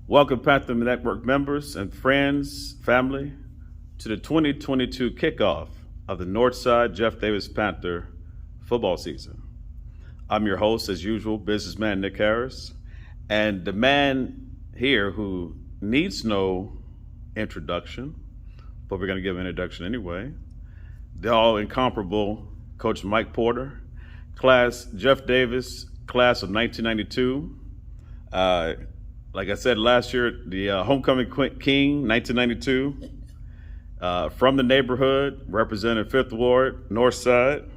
Welcome, Panther Network members and friends, family, to the 2022 kickoff of the Northside Jdhs Panther football season. I'm your host, as usual, businessman Nick Harris, and the man here who needs no introduction, but we're going to give an introduction anyway. The all incomparable Coach Mike Porter, Jeff Davis, class of 1992. Like I said last year, the homecoming king, 1992, from the neighborhood, represented Fifth Ward, Northside.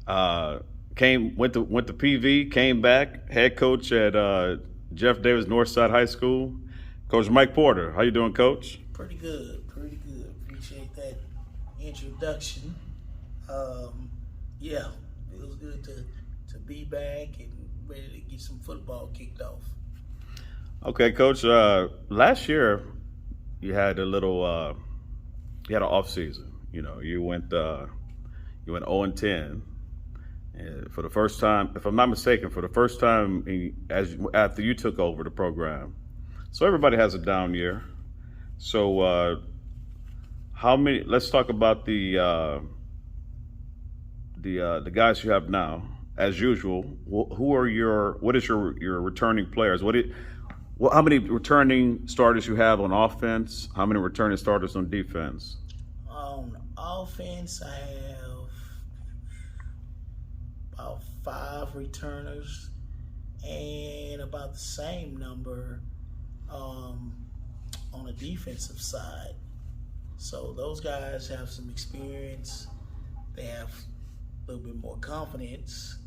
Went to PV, came back, head coach at Jeff Davis Northside High School. Coach Mike Porter, how you doing, Coach? Pretty good. Appreciate that introduction. Yeah, it was good to be back and ready to get some football kicked off. Okay, Coach. Last year, you had an off season. You know, you went 0-10, and for the first time, if I'm not mistaken, after you took over the program. So everybody has a down year. So how many? Let's talk about the guys you have now. As usual, what is your returning players? How many returning starters you have on offense? How many returning starters on defense? On offense, I have about 5 returners and about the same number on the defensive side. So those guys have some experience. They have a little bit more confidence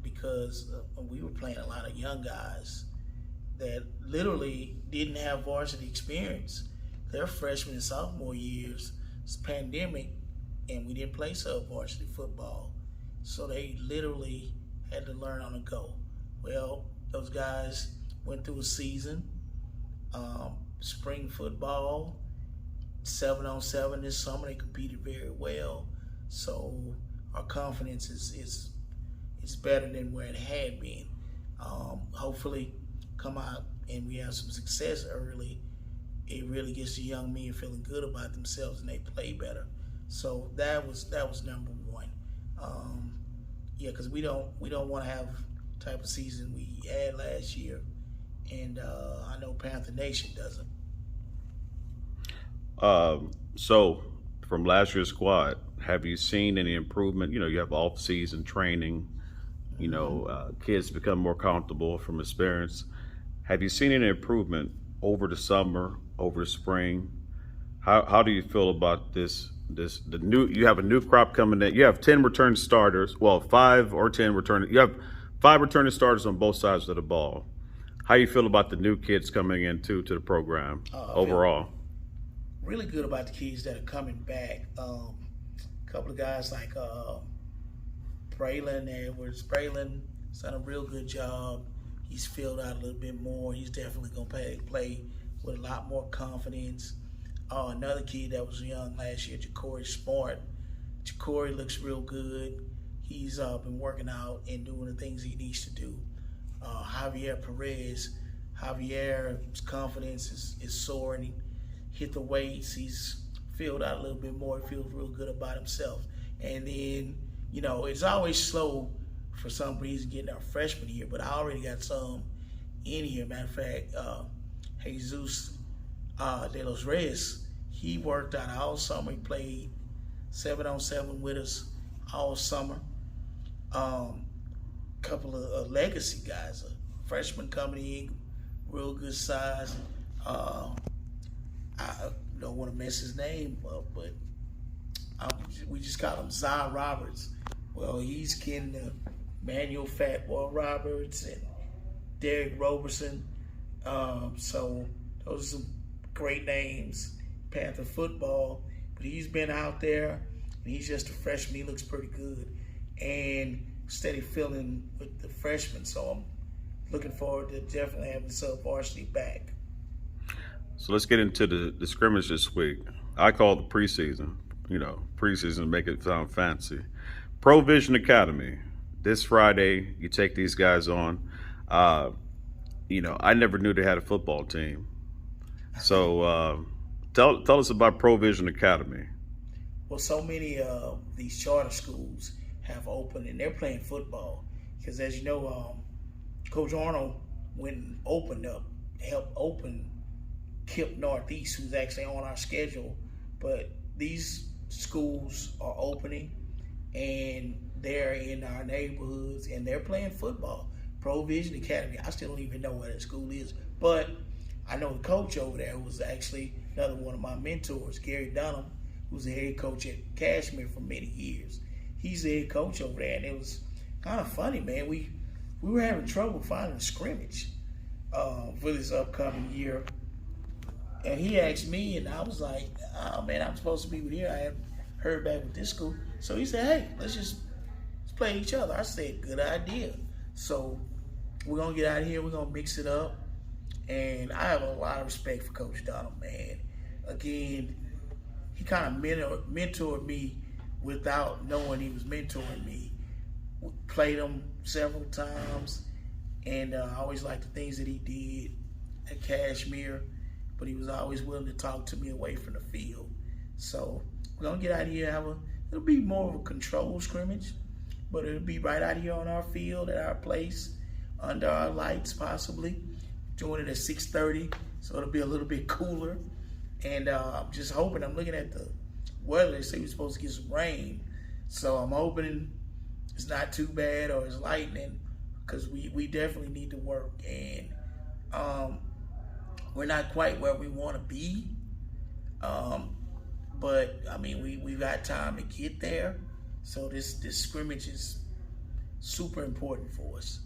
because we were playing a lot of young guys that literally didn't have varsity experience. Their freshman and sophomore years, it's pandemic, and we didn't play sub-varsity football. So they literally had to learn on the go. Well, those guys went through a season, spring football, 7-on-7 this summer. They competed very well. So our confidence is better than where it had been. Hopefully, come out and we have some success early, it really gets the young men feeling good about themselves and they play better. So that was number one. Because we don't want to have the type of season we had last year, and I know Panther Nation doesn't. So from last year's squad, have you seen any improvement? You know, you have off-season training. You know, kids become more comfortable from experience. Have you seen any improvement over the summer, over the spring? How do you feel about this? You have a new crop coming in. You have 10 return starters. Well, 5 or 10 returning. You have 5 returning starters on both sides of the ball. How you feel about the new kids coming in to the program overall? Really good about the kids that are coming back. A couple of guys like Braylon Edwards. Braylon's done a real good job. He's filled out a little bit more. He's definitely going to play with a lot more confidence. Another kid that was young last year, Ja'Cory Smart. Ja'Cory looks real good. He's been working out and doing the things he needs to do. Javier Perez. Javier's confidence is soaring. Hit the weights. He's filled out a little bit more. He feels real good about himself. And then, you know, it's always slow for some reason getting our freshman year, but I already got some in here. Matter of fact, Jdhs de los Reyes, he worked out all summer. He played 7-on-7 with us all summer. Couple of legacy guys, a freshman coming in, real good size. I don't want to mess his name up, but we just call him Zion Roberts. Well, he's kin to Manuel Fatboy Roberts and Derek Roberson. So those are some great names, Panther football. But he's been out there, and he's just a freshman. He looks pretty good. And steady filling with the freshmen. So I'm looking forward to definitely having sub-varsity back. So let's get into the scrimmage this week. I call it the preseason. You know, preseason, make it sound fancy. Provision Academy. This Friday, you take these guys on. I never knew they had a football team. So tell us about Provision Academy. Well, so many of these charter schools have opened and they're playing football because, as you know, Coach Arnold went and opened up, helped open KIPP Northeast, who's actually on our schedule. But these schools are opening and they're in our neighborhoods and they're playing football. Provision Academy, I still don't even know where that school is, but I know the coach over there, who was actually another one of my mentors, Gary Dunham, who's the head coach at Cashmere for many years. He's the head coach over there, and it was kind of funny, man. We were having trouble finding a scrimmage for this upcoming year, and he asked me, and I was like, "Oh man, I'm supposed to be with here. I haven't heard back with this school." So he said, "Hey, let's play each other." I said, "Good idea." So we're gonna get out of here. We're gonna mix it up. And I have a lot of respect for Coach Donald, man. Again, he kind of mentored me without knowing he was mentoring me. We played him several times, and I always liked the things that he did at Cashmere, but he was always willing to talk to me away from the field. So we're going to get out of here. It'll be more of a controlled scrimmage, but it'll be right out here on our field at our place, under our lights possibly. Doing it at 6:30, so it'll be a little bit cooler. And I'm just hoping, I'm looking at the weather, they say we're supposed to get some rain. So I'm hoping it's not too bad or it's lightning, because we definitely need to work. And we're not quite where we want to be. But, I mean, we got time to get there. So this scrimmage is super important for us.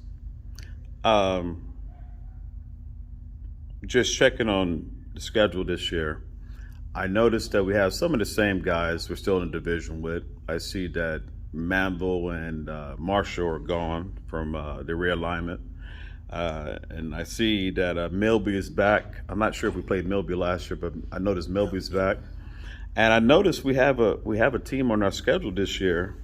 Just checking on the schedule this year, I noticed that we have some of the same guys we're still in the division with. I see that Manville and Marshall are gone from the realignment. And I see that Milby is back. I'm not sure if we played Milby last year, but I noticed Milby's back. And I noticed we have a team on our schedule this year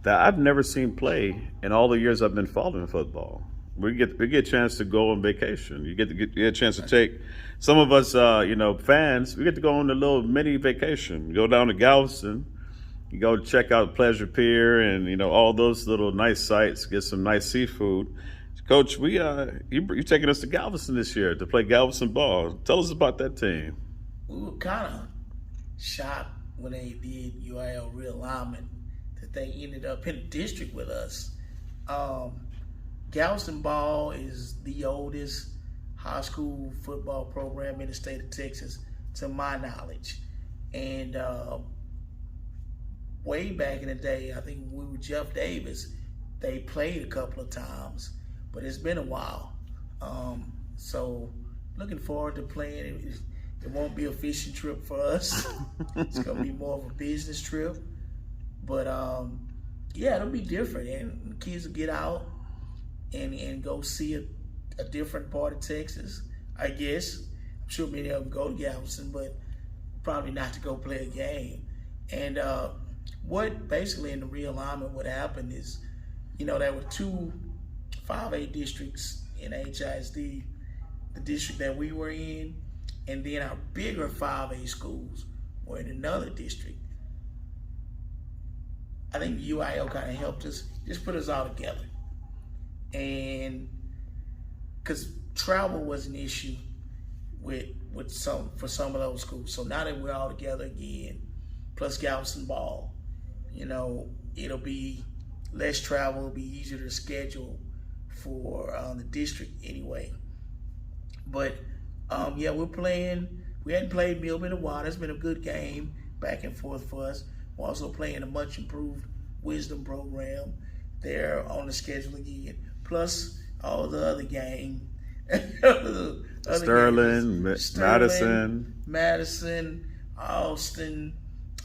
that I've never seen play in all the years I've been following football. We get a chance to go on vacation. You get a chance to take some of us, fans. We get to go on a little mini vacation. You go down to Galveston. You go check out Pleasure Pier and all those little nice sites. Get some nice seafood. Coach, you taking us to Galveston this year to play Galveston ball. Tell us about that team. We were kind of shocked when they did UIL realignment that they ended up in the district with us. Galveston ball is the oldest high school football program in the state of Texas, to my knowledge. And way back in the day, I think we were Jdhs, they played a couple of times, but it's been a while. So looking forward to playing. It won't be a fishing trip for us. It's going to be more of a business trip. But yeah, it'll be different. And the kids will get out and go see a different part of Texas, I guess. I'm sure many of them go to Galveston, but probably not to go play a game. And what basically in the realignment what happened is, there were two 5A districts in HISD, the district that we were in, and then our bigger 5A schools were in another district. I think UIL kind of helped us, just put us all together. And because travel was an issue for some of those schools. So now that we're all together again, plus Galveston ball, it'll be less travel, it'll be easier to schedule for the district anyway. But yeah, we're playing. We hadn't played Milby in a while. It's been a good game, back and forth for us. We're also playing a much improved Wisdom program. They're on the schedule again. Plus all the other game. Sterling, Madison, Austin,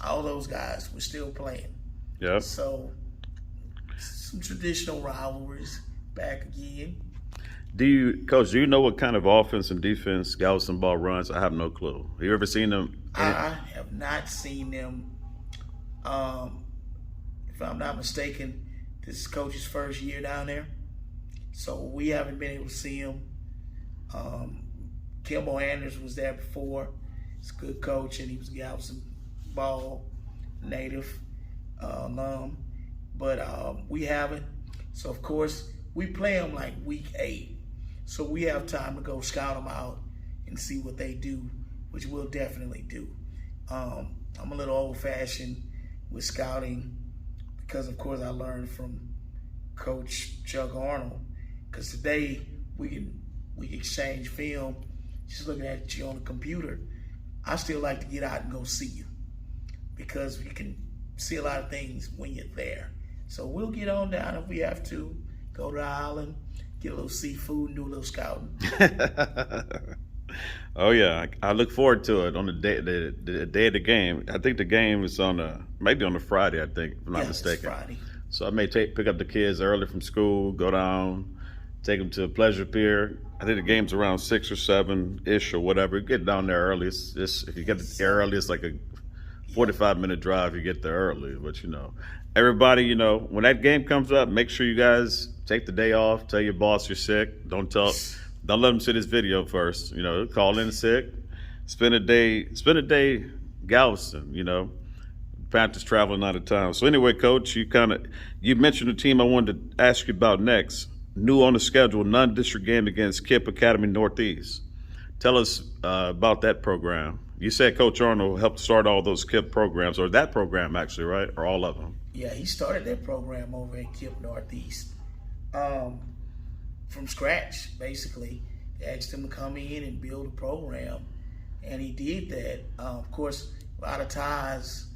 all those guys were still playing. Yeah. So some traditional rivalries back again. Coach, do you know what kind of offense and defense Galveston ball runs? I have no clue. Have you ever seen them? I have not seen them. If I'm not mistaken, this is Coach's first year down there. So we haven't been able to see him. Kimball Anders was there before. He's a good coach, and he was Galveston ball native alum. But we haven't. So, of course, we play them like week 8. So we have time to go scout them out and see what they do, which we'll definitely do. I'm a little old-fashioned with scouting because, of course, I learned from Coach Chuck Arnold. Because today we can exchange film just looking at you on the computer. I still like to get out and go see you because you can see a lot of things when you're there. So we'll get on down if we have to, go to the island, get a little seafood, and do a little scouting. Oh yeah, I look forward to it on the day of the game. I think the game is maybe on a Friday. I think, if I'm not mistaken. It's Friday. So I may pick up the kids early from school, go down, take them to Pleasure Pier. I think the game's around 6 or 7-ish or whatever. Get down there early. It's if you get there early, it's like a 45-minute drive. You get there early, but everybody, when that game comes up, make sure you guys take the day off. Tell your boss you're sick. Don't let them see this video first. Call in sick. Spend a day Galveston. Panthers traveling out of town. So anyway, Coach, you mentioned the team I wanted to ask you about next. New on the schedule, non-district game against KIPP Academy Northeast. Tell us about that program. You said Coach Arnold helped start all those KIPP programs, or that program actually, right? Or all of them? Yeah, he started that program over at KIPP Northeast from scratch, basically. They asked him to come in and build a program, and he did that. Of course, a lot of ties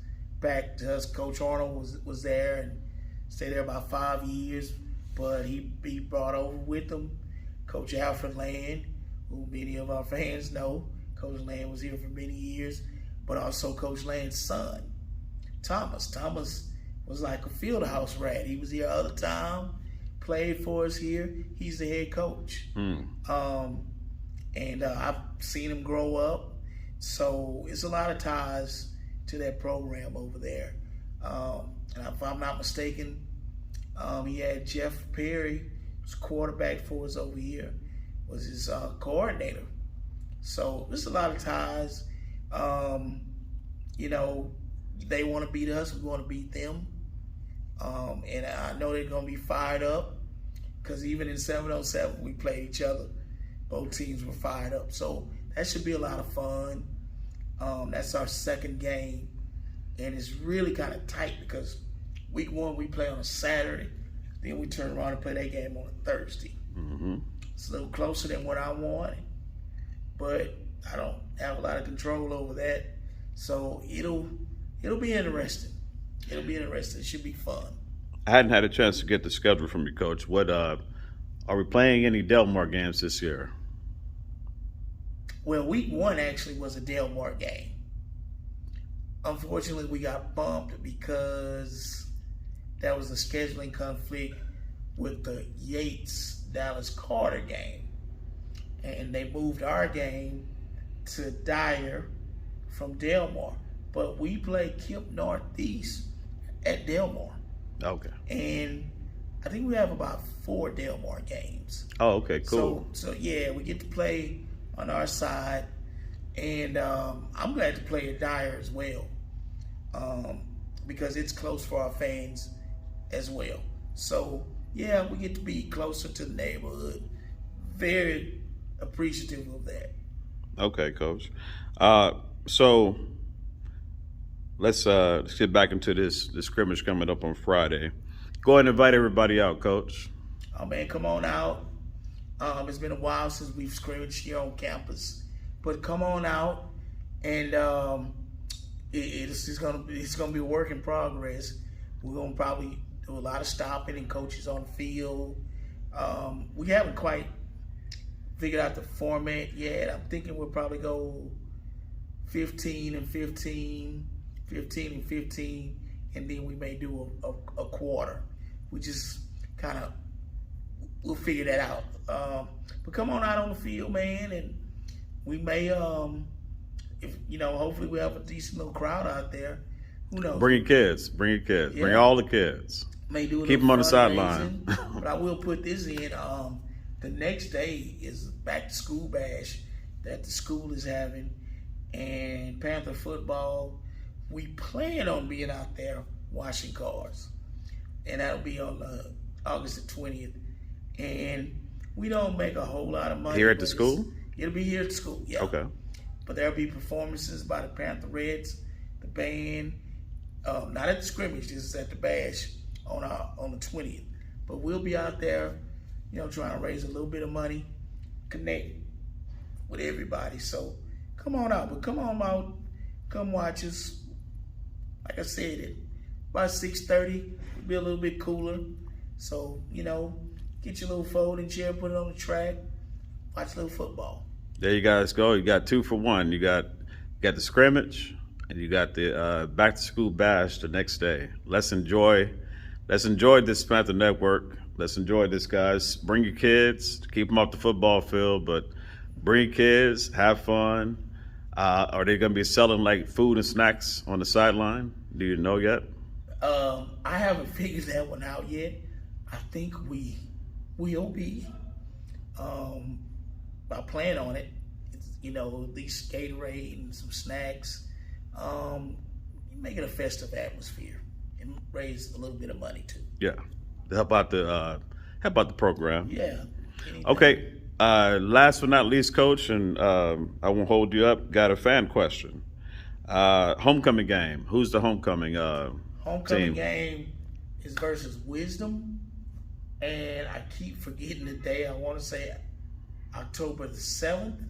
back to us. Coach Arnold was there and stayed there about 5 years, but he brought over with him Coach Alfred Land, who many of our fans know. Coach Land was here for many years, but also Coach Land's son, Thomas. Thomas was like a field house rat. He was here all the time, played for us here. He's the head coach. And I've seen him grow up. So it's a lot of ties to that program over there. And if I'm not mistaken, he had Jeff Perry, who's quarterback for us over here, was his coordinator. So there's a lot of ties. They want to beat us. We want to beat them. And I know they're going to be fired up because even in 7-on-7, we played each other. Both teams were fired up. So that should be a lot of fun. That's our second game. And it's really kind of tight because week 1 we play on a Saturday. Then we turn around and play that game on a Thursday. Mm-hmm. It's a little closer than what I wanted. But I don't have a lot of control over that. So it'll be interesting. It'll be interesting. It should be fun. I hadn't had a chance to get the schedule from you, Coach. What are we playing any Delmar games this year? Well, week 1 actually was a Delmar game. Unfortunately, we got bumped because that was a scheduling conflict with the Yates-Dallas-Carter game. And they moved our game to Dyer from Delmar. But we play KIPP Northeast at Delmar. Okay. And I think we have about 4 Delmar games. Oh, okay, cool. So yeah, we get to play on our side. And I'm glad to play at Dyer as well because it's close for our fans as well. So, yeah, we get to be closer to the neighborhood. Very appreciative of that. Okay, Coach. So let's get back into this scrimmage coming up on Friday. Go ahead and invite everybody out, Coach. Oh, man, come on out. It's been a while since we've scrimmaged here on campus. But come on out, and it's gonna be a work in progress. We're gonna probably do a lot of stopping and coaches on the field. We haven't quite figured out the format yet. I'm thinking we'll probably go 15 and 15, 15 and 15, and then we may do a quarter. We just we'll figure that out. But come on out on the field, man, and we may, hopefully we have a decent little crowd out there. Who knows? Bring your kids. Yeah. Bring all the kids. May do Keep them on the sideline. But I will put this in. The next day is back to school bash that the school is having, and Panther football. We plan on being out there washing cars, and that'll be on August the 20th. And we don't make a whole lot of money. Here at the school? It'll be here at the school, yeah. Okay. But there'll be performances by the Panther Reds, the band, not at the scrimmage, this is at the bash on the 20th. But we'll be out there, trying to raise a little bit of money, connect with everybody. So come on out, but come on out, come watch us. Like I said, at about 6:30, it'll be a little bit cooler. So, get your little folding chair, put it on the track, watch a little football. There you guys go. You got 2 for 1. You got the scrimmage, and you got the back to school bash the next day. Let's enjoy this Panther Network. Let's enjoy this, guys. Bring your kids, keep them off the football field, but bring your kids, have fun. Are they going to be selling like food and snacks on the sideline? Do you know yet? I haven't figured that one out yet. I think we will be. I plan on it. It's, at least Gatorade and some snacks. Make it a festive atmosphere and raise a little bit of money too. Yeah, help out the program. Yeah. Okay. Last but not least, Coach, and I won't hold you up. Got a fan question. Homecoming game. Who's the homecoming Homecoming team? game is versus Wisdom, and I keep forgetting the day. I want to say October the 7th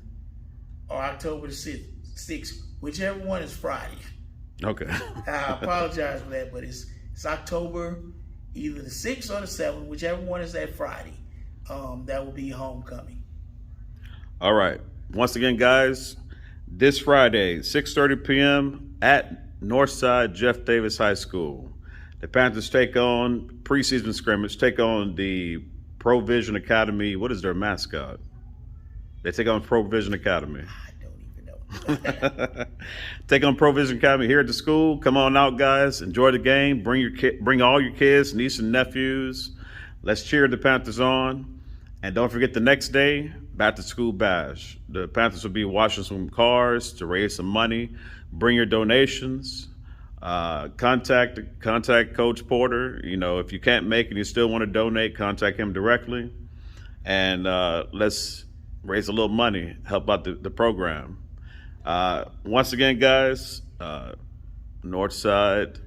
or October the 6th, whichever one is Friday. Okay. I apologize for that, but it's October either the 6th or the 7th, whichever one is that Friday. That will be homecoming. All right. Once again, guys, this Friday, 6:30 p.m. at Northside Jeff Davis High School, the Panthers take on preseason scrimmage, take on the Provision Academy. What is their mascot? They take on Provision Academy. I don't even know. Take on Provision Academy here at the school. Come on out, guys. Enjoy the game. Bring all your kids, nieces and nephews. Let's cheer the Panthers on. And don't forget the next day, back to school bash. The Panthers will be washing some cars to raise some money. Bring your donations. Contact Coach Porter. If you can't make it, you still want to donate, contact him directly. And let's raise a little money, help out the program. Once again, guys, Northside,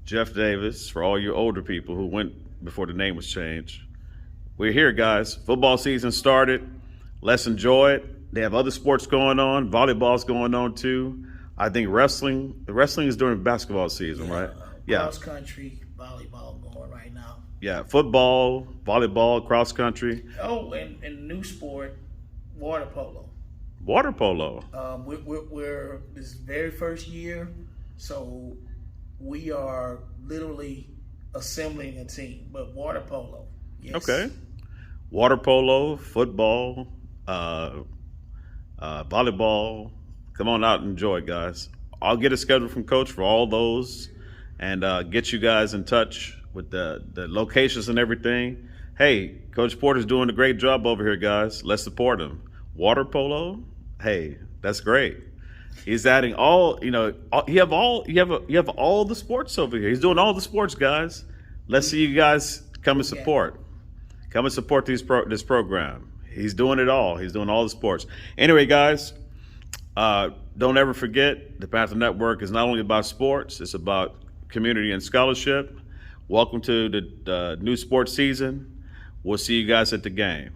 Jeff Davis, for all you older people who went before the name was changed. We're here, guys. Football season started. Let's enjoy it. They have other sports going on. Volleyball's going on too. I think wrestling is during basketball season, right? Cross country, volleyball going right now. Yeah, football, volleyball, cross country. Oh, and new sport, water polo. Water polo. We're this very first year, so we are literally assembling a team. But water polo, yes. Okay. Water polo, football, volleyball. Come on out and enjoy it, guys. I'll get a schedule from Coach for all those and get you guys in touch with the locations and everything. Hey, Coach Porter's doing a great job over here, guys. Let's support him. Water polo, hey, that's great. He's adding all, you have all the sports over here. He's doing all the sports, guys. Let's see you guys come and support. Come and support this program. He's doing it all. He's doing all the sports. Anyway, guys, don't ever forget the Panther Network is not only about sports, it's about community and scholarship. Welcome to the new sports season. We'll see you guys at the game.